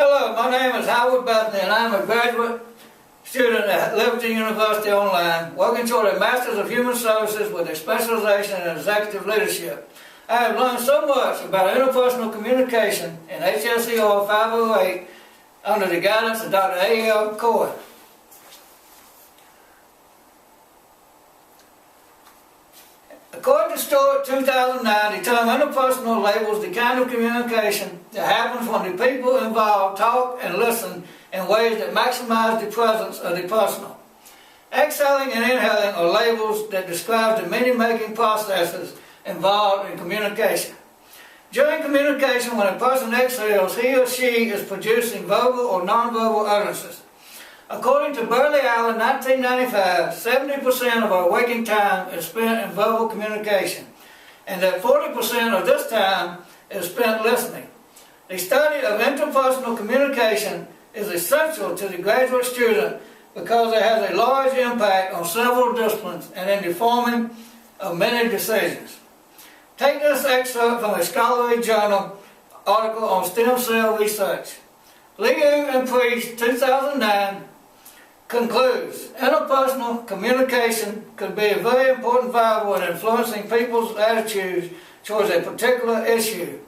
Hello, my name is Howard Bethany and I am a graduate student at Liberty University Online, working toward a Master's of Human Services with a specialization in executive leadership. I have learned so much about interpersonal communication in HSER 508 under the guidance of Dr. A.L. Cohen. According to Stewart 2009, the term interpersonal labels the kind of communication that happens when the people involved talk and listen in ways that maximize the presence of the personal. Exhaling and inhaling are labels that describe the meaning-making processes involved in communication. During communication, when a person exhales, he or she is producing verbal or nonverbal utterances. According to Burley Allen, 1995, 70% of our waking time is spent in verbal communication, and that 40% of this time is spent listening. The study of interpersonal communication is essential to the graduate student because it has a large impact on several disciplines and in the forming of many decisions. Take this excerpt from a scholarly journal article on stem cell research. Liu and Priest, 2009, concludes, interpersonal communication could be a very important variable in influencing people's attitudes towards a particular issue.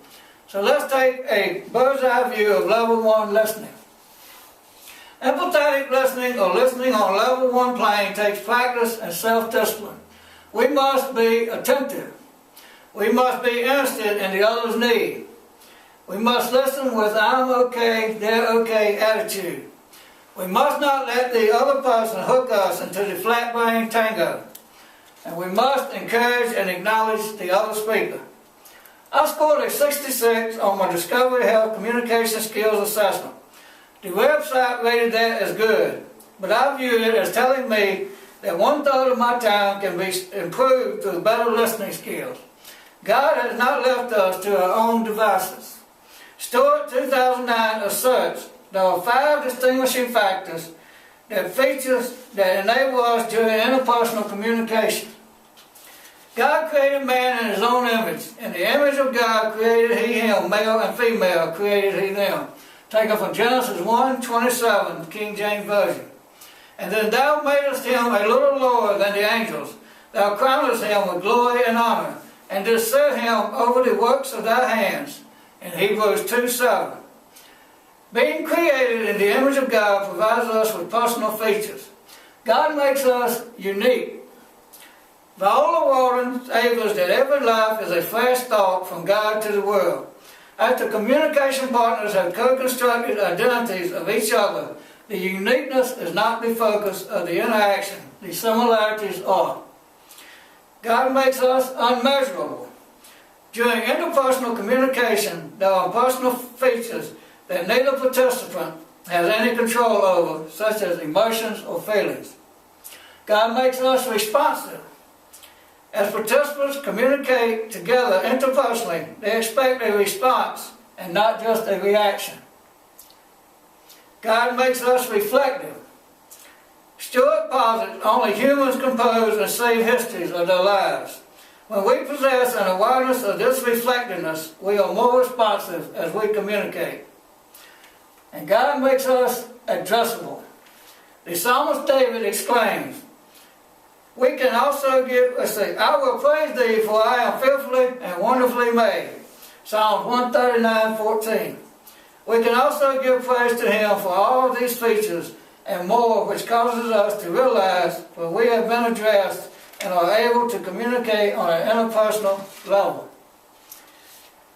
So let's take a bird's eye view of level 1 listening. Empathetic listening, or listening on level 1 plane, takes practice and self-discipline. We must be attentive. We must be interested in the other's need. We must listen with I'm okay, they're okay attitude. We must not let the other person hook us into the flat-brain tango. And we must encourage and acknowledge the other speaker. I scored a 66 on my Discovery Health Communication Skills Assessment. The website rated that as good, but I viewed it as telling me that 1/3 of my time can be improved through better listening skills. God has not left us to our own devices. Stewart 2009 asserts there are 5 distinguishing factors features that enable us during interpersonal communication. God created man in his own image. In the image of God created he him, male and female created he them. Taken from Genesis 1:27, King James Version. And then thou madest him a little lower than the angels. Thou crownest him with glory and honor, and didst set him over the works of thy hands. In Hebrews 2:7. Being created in the image of God provides us with personal features. God makes us unique. Viola Walden avers that every life is a fresh thought from God to the world. After communication partners have co-constructed identities of each other, the uniqueness is not the focus of the interaction. The similarities are. God makes us unmeasurable. During interpersonal communication, there are personal features that neither participant has any control over, such as emotions or feelings. God makes us responsive. As participants communicate together interpersonally, they expect a response and not just a reaction. God makes us reflective. Stewart posits only humans compose and save histories of their lives. When we possess an awareness of this reflectiveness, we are more responsive as we communicate. And God makes us addressable. The psalmist David exclaims, we can also give, I will praise thee, for I am fearfully and wonderfully made. Psalms 139:14. We can also give praise to him for all of these features and more, which causes us to realize that we have been addressed and are able to communicate on an interpersonal level.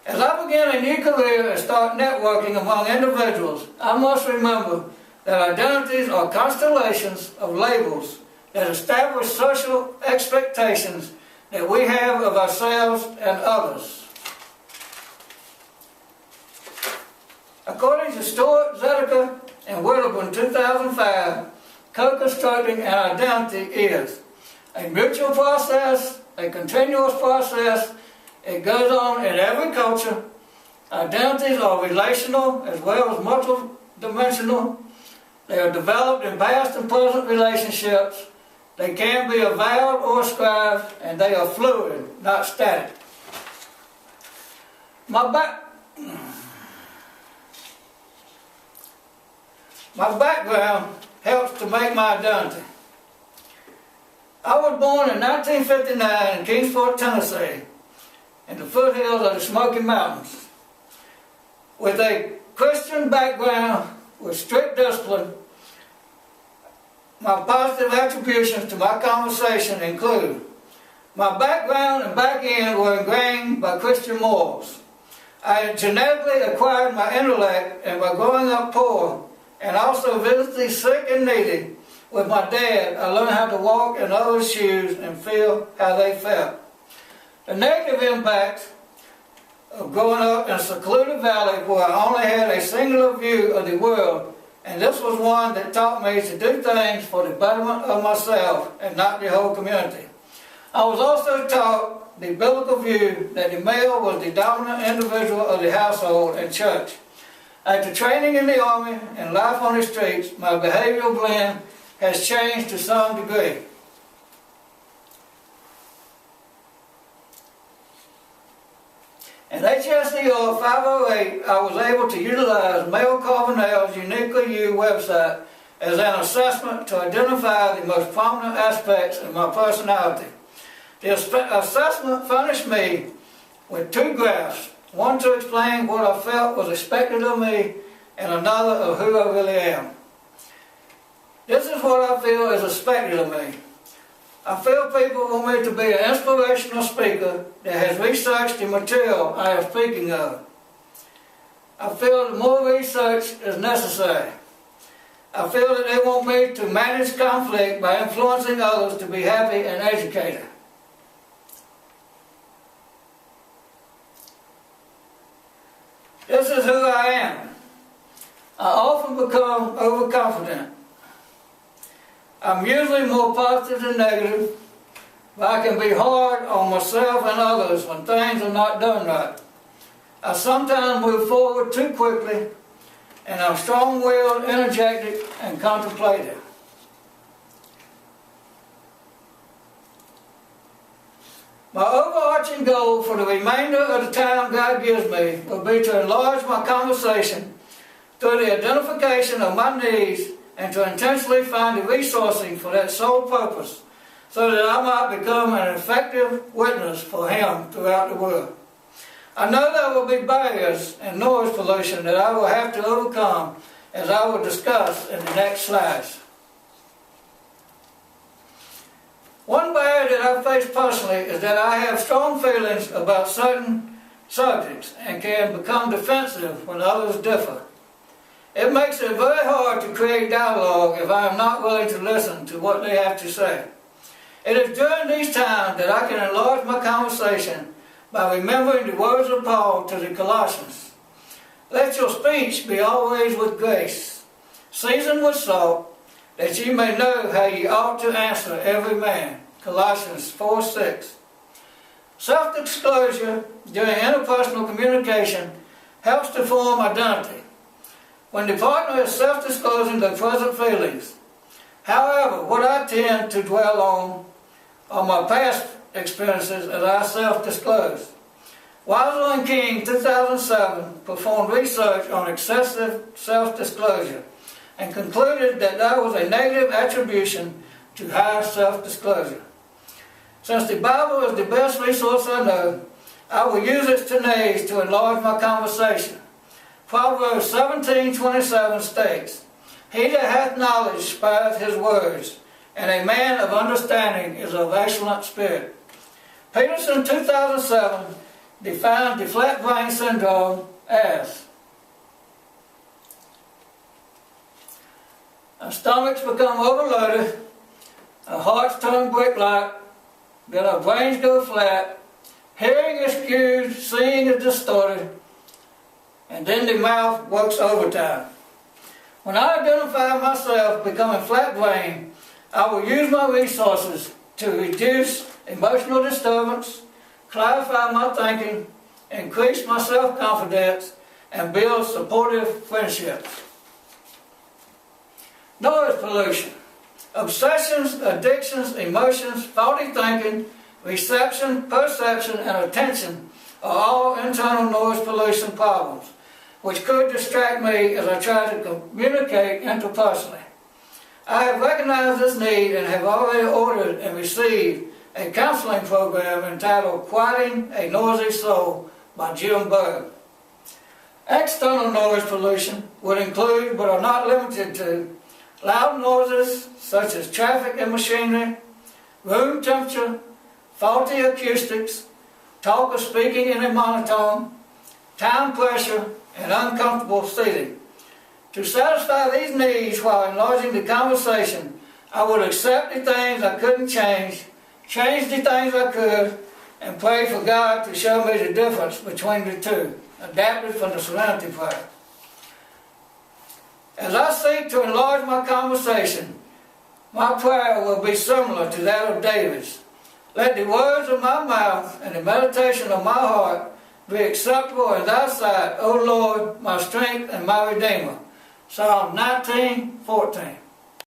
As I begin a new career and start networking among individuals, I must remember that identities are constellations of labels that establish social expectations that we have of ourselves and others. According to Stewart, Zedeker, and Whittaker in 2005, co-constructing an identity is a mutual process, a continuous process. It goes on in every culture. Identities are relational as well as multidimensional. They are developed in past and present relationships. They can be avowed or ascribed, and they are fluid, not static. My background helps to make my identity. I was born in 1959 in Kingsport, Tennessee, in the foothills of the Smoky Mountains. With a Christian background with strict discipline, my positive attributions to my conversation include: my background and back end were ingrained by Christian morals. I had genetically acquired my intellect, and by growing up poor and also visiting sick and needy with my dad, I learned how to walk in others' shoes and feel how they felt. The negative impacts of growing up in a secluded valley where I only had a singular view of the world, and this was one that taught me to do things for the betterment of myself and not the whole community. I was also taught the biblical view that the male was the dominant individual of the household and church. After training in the Army and life on the streets, my behavioral blend has changed to some degree. In HSER 508, I was able to utilize Mel Carbonell's Uniquely You website as an assessment to identify the most prominent aspects of my personality. The assessment furnished me with 2 graphs, one to explain what I felt was expected of me, and another of who I really am. This is what I feel is expected of me. I feel people want me to be an inspirational speaker that has researched the material I am speaking of. I feel that more research is necessary. I feel that they want me to manage conflict by influencing others to be happy and educated. This is who I am. I often become overconfident. I'm usually more positive than negative, but I can be hard on myself and others when things are not done right. I sometimes move forward too quickly, and I'm strong-willed, energetic, and contemplative. My overarching goal for the remainder of the time God gives me will be to enlarge my conversation through the identification of my needs and to intentionally find the resourcing for that sole purpose, so that I might become an effective witness for Him throughout the world. I know there will be barriers and noise pollution that I will have to overcome, as I will discuss in the next slides. One barrier that I face personally is that I have strong feelings about certain subjects and can become defensive when others differ. It makes it very hard to create dialogue if I am not willing to listen to what they have to say. It is during these times that I can enlarge my conversation by remembering the words of Paul to the Colossians. Let your speech be always with grace, seasoned with salt, that ye may know how ye ought to answer every man. Colossians 4:6. Self-disclosure during interpersonal communication helps to form identity, when the partner is self-disclosing their present feelings. However, what I tend to dwell on are my past experiences as I self-disclose. Weisel and King, 2007, performed research on excessive self-disclosure and concluded that there was a negative attribution to high self-disclosure. Since the Bible is the best resource I know, I will use its tenets to enlarge my conversation. Proverbs 17:27 states, He that hath knowledge spareth his words, and a man of understanding is of excellent spirit. Peterson, 2007, defined the flat brain syndrome as: our stomachs become overloaded, our hearts turn brick-like, then our brains go flat, hearing is skewed, seeing is distorted, and then the mouth works overtime. When I identify myself becoming flat-brained, I will use my resources to reduce emotional disturbance, clarify my thinking, increase my self-confidence, and build supportive friendships. Noise pollution. Obsessions, addictions, emotions, faulty thinking, reception, perception, and attention are all internal noise pollution problems. which could distract me as I try to communicate interpersonally. I have recognized this need and have already ordered and received a counseling program entitled Quieting a Noisy Soul by Jim Berg. External noise pollution would include, but are not limited to, loud noises such as traffic and machinery, room temperature, faulty acoustics, talk or speaking in a monotone, time pressure, and uncomfortable seating. To satisfy these needs while enlarging the conversation, I would accept the things I couldn't change the things I could, and pray for God to show me the difference between the two, adapted from the Serenity Prayer. As I seek to enlarge my conversation, my prayer will be similar to that of David's. Let the words of my mouth and the meditation of my heart be acceptable in thy sight, O Lord, my strength and my Redeemer. Psalm 19:14.